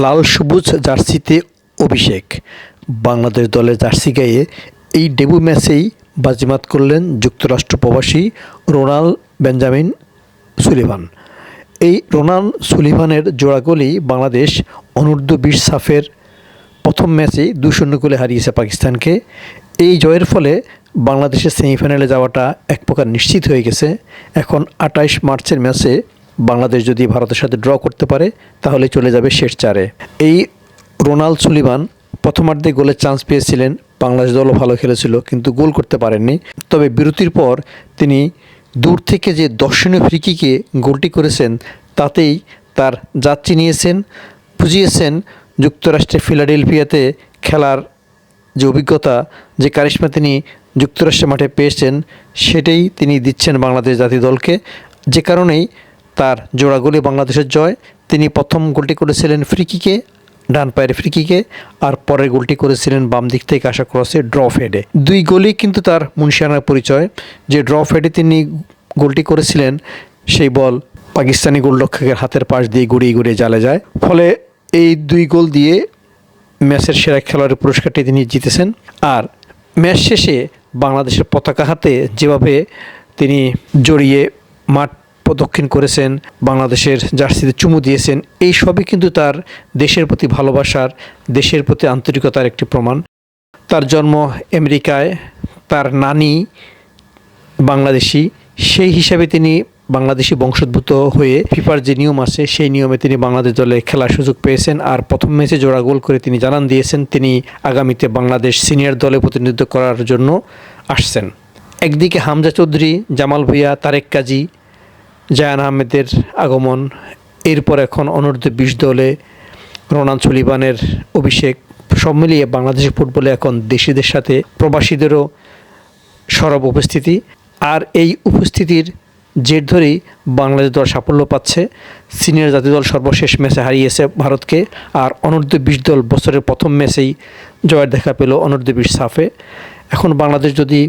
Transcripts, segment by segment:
লাল সবুজ জার্সিতে অভিষেক। বাংলাদেশ দলের জার্সি গায়ে এই ডেবু ম্যাচেই বাজিমাত করলেন যুক্তরাষ্ট্র প্রবাসী রোনাল্ড বেঞ্জামিন সুলিভান। এই রোনাল্ড সুলিভানের জোড়া গোলেই বাংলাদেশ অনূর্ধ্ব-20 সাফের প্রথম ম্যাচেই 2-0 গোলে হারিয়েছে পাকিস্তানকে। এই জয়ের ফলে বাংলাদেশের সেমিফাইনালে যাওয়াটা এক প্রকার নিশ্চিত হয়ে গেছে। এখন 28 মার্চের ম্যাচে বাংলাদেশ যদি ভারতের সাথে ড্র করতে পারে তাহলে চলে যাবে শেষ চারে। এই রোনাল্ড সুলিভান প্রথমার্ধে গোলের চান্স পেয়েছিলেন, বাংলাদেশ দলও ভালো খেলেছিল কিন্তু গোল করতে পারেননি। তবে বিরতির পর তিনি দূর থেকে যে দর্শনীয় ফ্রিকিকে গোলটি করেছেন তাতেই তার যাত্রী নিয়েছেন, বুঝিয়েছেন যুক্তরাষ্ট্রের ফিলাডেলফিয়াতে খেলার যে অভিজ্ঞতা, যে কারিশমা তিনি যুক্তরাষ্ট্রের মাঠে পেয়েছেন সেটাই তিনি দিচ্ছেন বাংলাদেশ জাতীয় দলকে। যে কারণেই তার জোড়া গোলে বাংলাদেশের জয়। তিনি প্রথম গোলটি করেছিলেন ফ্রিকিকে, ডান পায়ের ফ্রিকিকে, আর পরের গোলটি করেছিলেন বাম দিক থেকে আসা ক্রসে ড্রপ হেডে। দুই গোলই কিন্তু তার মুন্সিয়ানার পরিচয়। যে ড্রপ হেডে তিনি গোলটি করেছিলেন সেই বল পাকিস্তানি গোলরক্ষকের হাতের পাশ দিয়ে গড়িয়ে গড়িয়ে জালে যায়। ফলে এই দুই গোল দিয়ে ম্যাচের সেরা খেলোয়াড়ের পুরস্কারটি তিনি জিতেছেন। আর ম্যাচ শেষে বাংলাদেশের পতাকা হাতে যেভাবে তিনি জড়িয়ে মাঠ প্রদক্ষিণ করেছেন, বাংলাদেশের জার্সিতে চুমু দিয়েছেন, এই সবই কিন্তু তার দেশের প্রতি ভালোবাসার, দেশের প্রতি আন্তরিকতার একটি প্রমাণ। তার জন্ম আমেরিকায়, তার নানি বাংলাদেশি, সেই হিসাবে তিনি বাংলাদেশি বংশোদ্ভূত হয়ে ফিফার যে নিয়ম আছে সেই নিয়মে তিনি বাংলাদেশ দলে খেলার সুযোগ পেয়েছেন। আর প্রথম ম্যাচে জোড়া গোল করে তিনি জানান দিয়েছেন তিনি আগামীতে বাংলাদেশ সিনিয়র দলে প্রতিনিধিত্ব করার জন্য আসছেন। একদিকে হামজা চৌধুরী, জামাল ভুঁইয়া, তারেক কাজী, জায়ান আহমেদের আগমন, এরপর এখন অনূর্ধ্ব-20 দলে রোনাল্ড সুলিভানের অভিষেক, সব মিলিয়ে বাংলাদেশের ফুটবলে এখন দেশিদের সাথে প্রবাসীদেরও সরব উপস্থিতি। আর এই উপস্থিতির জের ধরেই বাংলাদেশ দল সাফল্য পাচ্ছে। সিনিয়র জাতীয় দল সর্বশেষ ম্যাচে হারিয়েছে ভারতকে, আর অনূর্ধ্ব-20 দল বছরের প্রথম ম্যাচেই জয়ের দেখা পেল অনূর্ধ্ব-20 সাফে। এখন বাংলাদেশ যদি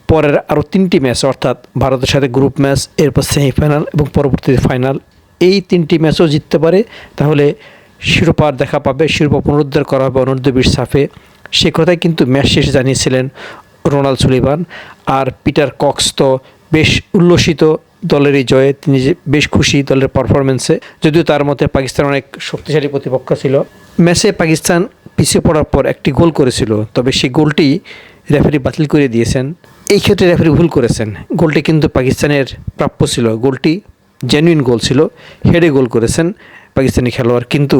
পরের আরও 3টি ম্যাচ, অর্থাৎ ভারতের সাথে গ্রুপ ম্যাচ, এরপর সেমিফাইনাল এবং পরবর্তীতে ফাইনাল, এই 3টি ম্যাচও জিততে পারে তাহলে শিরোপার দেখা পাবে, শিরোপা পুনরুদ্ধার করা হবে অনূর্ধ্ব-20 সাফে। সে কথাই কিন্তু ম্যাচ শেষে জানিয়েছিলেন রোনাল্ড সুলিভান। আর পিটার কক্স তো বেশ উল্লসিত দলের এই জয়ে, তিনি বেশ খুশি দলের পারফরমেন্সে। যদিও তার মতে পাকিস্তান অনেক শক্তিশালী প্রতিপক্ষ ছিল। ম্যাচে পাকিস্তান পিছিয়ে পড়ার পর একটি গোল করেছিল, তবে সেই গোলটি রেফারি বাতিল করে দিয়েছেন। এই ক্ষেত্রে রেফারি ভুল করেছেন। গোলটি কিন্তু পাকিস্তানের প্রাপ্য ছিল, গোলটি জেনুইন গোল ছিল, হেডে গোল করেছেন পাকিস্তানি খেলোয়াড়, কিন্তু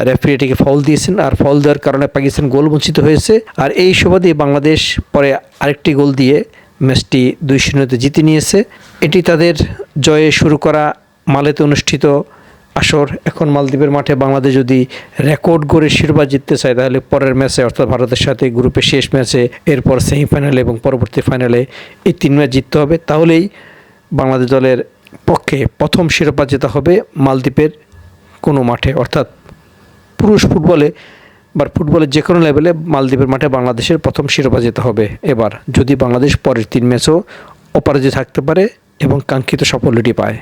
রেফারি এটিকে ফাউল দিয়েছেন। আর ফাউল দেওয়ার কারণে পাকিস্তান গোল বঞ্চিত হয়েছে। আর এই সুবাদে বাংলাদেশ পরে আরেকটি গোল দিয়ে ম্যাচটি 2-0 জিতে নিয়েছে। এটি তাদের জয়ে শুরু করা মালেতে অনুষ্ঠিত আসর। এখন মালদ্বীপের মাঠে বাংলাদেশ যদি রেকর্ড গড়ে শিরোপা জিততে চায় তাহলে পরের ম্যাচে, অর্থাৎ ভারতের সাথে গ্রুপের শেষ ম্যাচে, এরপর সেমিফাইনালে এবং পরবর্তী ফাইনালে এই 3 ম্যাচ জিততে হবে। তাহলেই বাংলাদেশ দলের পক্ষে প্রথম শিরোপা জেতা হবে মালদ্বীপের কোনো মাঠে, অর্থাৎ পুরুষ ফুটবলে বা ফুটবলের যে কোনো লেভেলে মালদ্বীপের মাঠে বাংলাদেশের প্রথম শিরোপা জেতা হবে এবার, যদি বাংলাদেশ পরের 3 ম্যাচও অপরাজিত থাকতে পারে এবং কাঙ্ক্ষিত সাফল্যটি পায়।